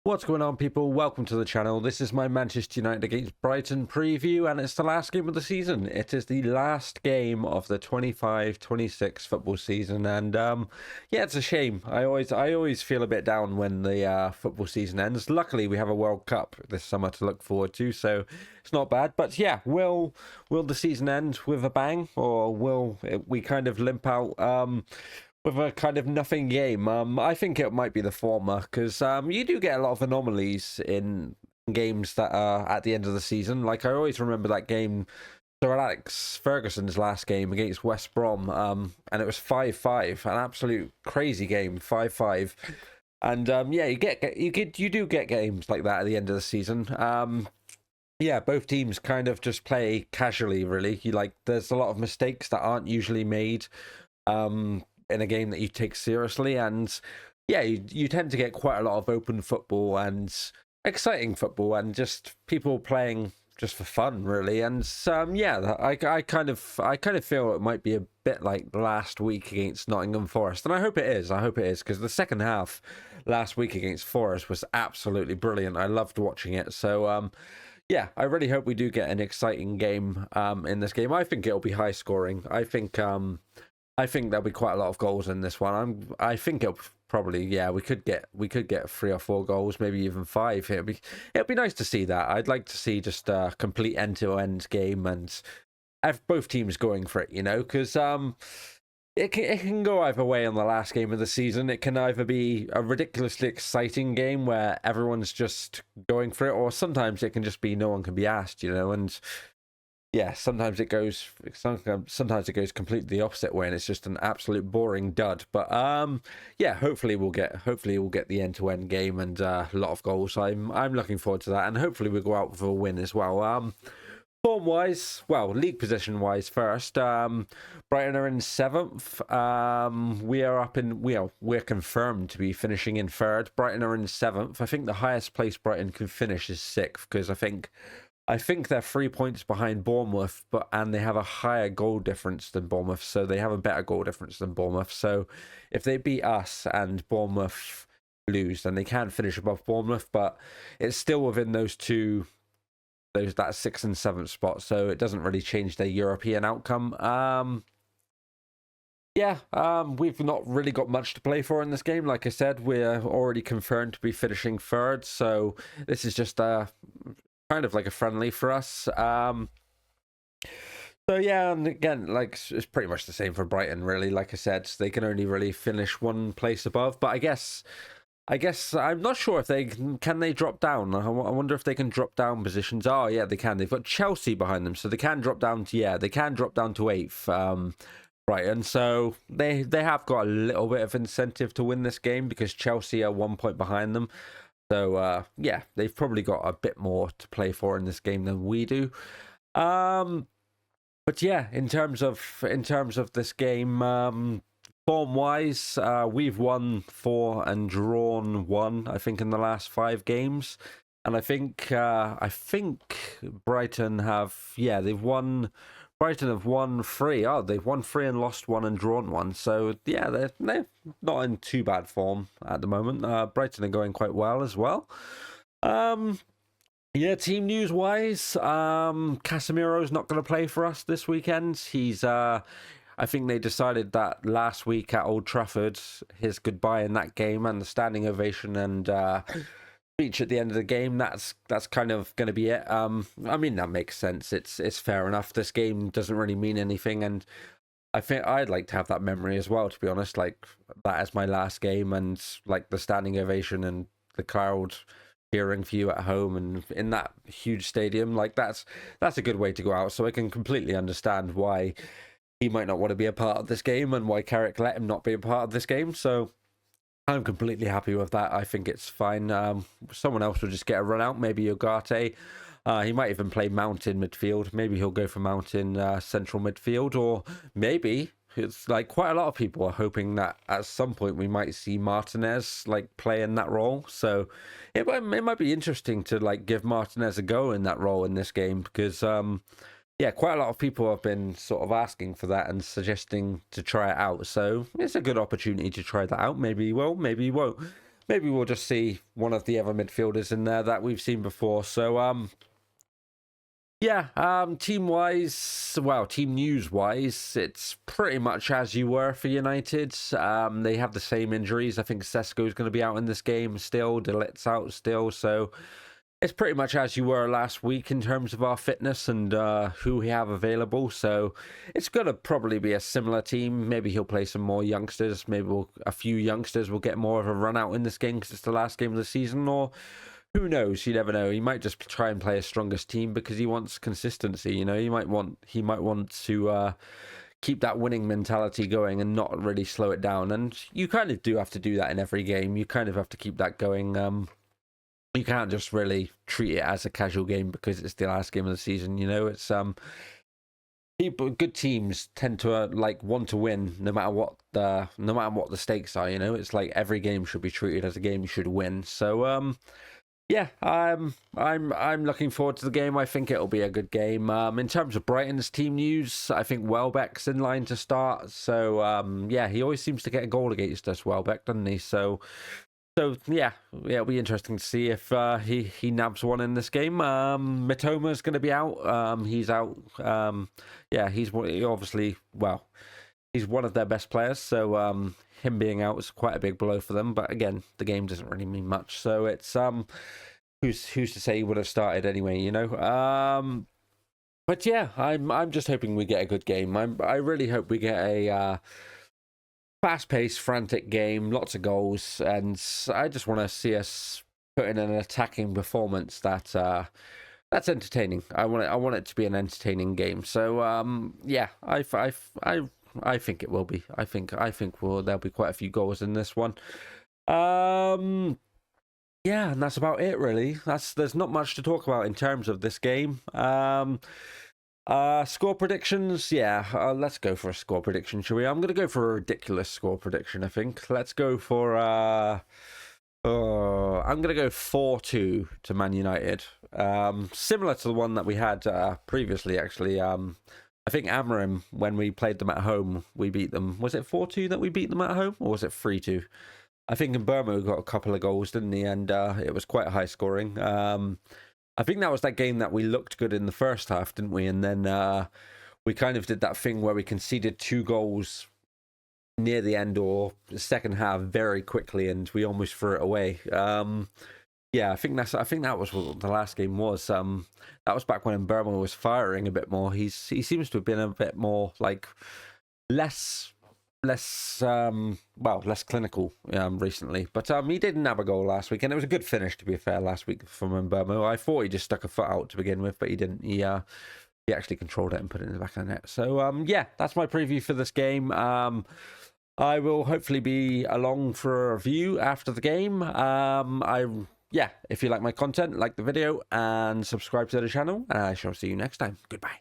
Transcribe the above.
What's going on, people? Welcome to the channel. This is my Manchester United against Brighton preview, and it's the last game of the season. It is the last game of the 25-26 football season, and yeah, it's a shame. I always feel a bit down when the football season ends. Luckily, we have a World Cup this summer to look forward to, so it's not bad. But yeah, will the season end with a bang, or will we kind of limp out? With a kind of nothing game. I think it might be the former, because you do get a lot of anomalies in games that are at the end of the season. Like, I always remember that game, Sir Alex Ferguson's last game against West Brom, and it was 5-5, an absolute crazy game, 5-5. And yeah, you do get games like that at the end of the season. Yeah, both teams kind of just play casually, really. There's a lot of mistakes that aren't usually made. In a game that you take seriously, and yeah, you tend to get quite a lot of open football and exciting football and just people playing just for fun, really. And yeah, I kind of feel it might be a bit like last week against Nottingham Forest, and I hope it is because the second half last week against Forest was absolutely brilliant. I loved watching it. So yeah, I really hope we do get an exciting game in this game. I think it'll be high scoring. I think there'll be quite a lot of goals in this one. I think it'll probably, yeah, we could get 3 or 4 goals, maybe even 5. It'll be nice to see that. I'd like to see just a complete end-to-end game and have both teams going for it, because it can go either way on the last game of the season. It can either be a ridiculously exciting game where everyone's just going for it, or sometimes it can just be no one can be asked, and yeah, sometimes it goes completely the opposite way, and it's just an absolute boring dud. But yeah, hopefully we'll get the end-to-end game and a lot of goals. I'm looking forward to that, and hopefully we'll go out with a win as well. Form wise, well, league position wise first, Brighton are in 7th. We're confirmed to be finishing in 3rd. Brighton are in 7th. I think the highest place Brighton can finish is 6th, because I think they're 3 points behind Bournemouth, and they have a higher goal difference than Bournemouth, so they have a better goal difference than Bournemouth. So if they beat us and Bournemouth lose, then they can finish above Bournemouth, but it's still within that 6th and 7th spot, so it doesn't really change their European outcome. Yeah, we've not really got much to play for in this game. Like I said, we're already confirmed to be finishing 3rd, so this is just kind of like a friendly for us. So yeah, and again, like, it's pretty much the same for Brighton, really. Like I said, they can only really finish one place above, but I guess I'm not sure if they can they drop down. I wonder if they can drop down positions. Oh yeah, they can. They've got Chelsea behind them, so they can drop down to 8th. Brighton, so they have got a little bit of incentive to win this game because Chelsea are 1 point behind them. So yeah, they've probably got a bit more to play for in this game than we do. But yeah, in terms of this game, form wise, we've won 4 and drawn 1, I think, in the last 5 games. And I think Brighton have Brighton have won 3. Oh, they've won 3 and lost 1 and drawn 1. So yeah, they're not in too bad form at the moment. Brighton are going quite well as well. Yeah, team news wise, Casemiro's not going to play for us this weekend. He's I think they decided that last week at Old Trafford, his goodbye in that game and the standing ovation and speech at the end of the game, that's kind of going to be it. I mean, that makes sense. It's fair enough. This game doesn't really mean anything, and I think I'd like to have that memory as well, to be honest, like that as my last game, and like the standing ovation and the crowd cheering for you at home and in that huge stadium. Like that's a good way to go out. So I can completely understand why he might not want to be a part of this game and why Carrick let him not be a part of this game. So I'm completely happy with that. I think it's fine. Someone else will just get a run out. Maybe Ugarte. He might even play Mount in midfield. Maybe he'll go for Mount in central midfield. Or maybe, it's like quite a lot of people are hoping that at some point we might see Martinez like play in that role. So it might be interesting to like give Martinez a go in that role in this game, because yeah, quite a lot of people have been sort of asking for that and suggesting to try it out. So it's a good opportunity to try that out. Maybe he will, maybe he won't. maybe we'll just see one of the other midfielders in there that we've seen before. So yeah, team news wise, it's pretty much as you were for United. They have the same injuries. I think Sesko's going to be out in this game still. De Ligt's out still. So it's pretty much as you were last week in terms of our fitness and who we have available. So it's going to probably be a similar team. Maybe he'll play some more youngsters. Maybe a few youngsters will get more of a run out in this game because it's the last game of the season. Or who knows? You never know. He might just try and play his strongest team because he wants consistency. You know, he might want to keep that winning mentality going and not really slow it down. And you kind of do have to do that in every game. You kind of have to keep that going. You can't just really treat it as a casual game because it's the last game of the season. You know, it's good teams tend to want to win no matter what the stakes are. You know, it's like every game should be treated as a game you should win. So yeah, I'm looking forward to the game. I think it'll be a good game. In terms of Brighton's team news, I think Welbeck's in line to start. So yeah, he always seems to get a goal against us, Welbeck, doesn't he? So yeah, it'll be interesting to see if he nabs one in this game. Mitoma's going to be out. He's out. Yeah, he's obviously, well, he's one of their best players. So him being out is quite a big blow for them. But again, the game doesn't really mean much. So it's who's to say he would have started anyway, you know? But yeah, I'm just hoping we get a good game. I really hope we get a fast-paced, frantic game, lots of goals, and I just want to see us put in an attacking performance that's entertaining. I want it to be an entertaining game. So yeah, I think it will be. I think there'll be quite a few goals in this one. Yeah, and that's about it really. There's not much to talk about in terms of this game. Score predictions, yeah, let's go for a score prediction, shall we? I'm gonna go for a ridiculous score prediction. I think let's go for I'm gonna go 4-2 to Man United, similar to the one that we had previously, actually. I think Amorim, when we played them at home, we beat them. Was it 4-2 that we beat them at home, or was it 3-2? I think in Burma we got a couple of goals, didn't he? And it was quite high scoring. I think that was that game that we looked good in the first half, didn't we? And then we kind of did that thing where we conceded 2 goals near the end or the second half very quickly, and we almost threw it away. Yeah, I think that was what the last game was. That was back when Burma was firing a bit more. He seems to have been a bit more like less clinical recently, but he didn't have a goal last week, and it was a good finish, to be fair, last week from Mbeumo. I thought he just stuck a foot out to begin with, but he didn't. He actually controlled it and put it in the back of the net. So yeah, that's my preview for this game. I will hopefully be along for a review after the game. Yeah, if you like my content, like the video and subscribe to the channel, and I shall see you next time. Goodbye.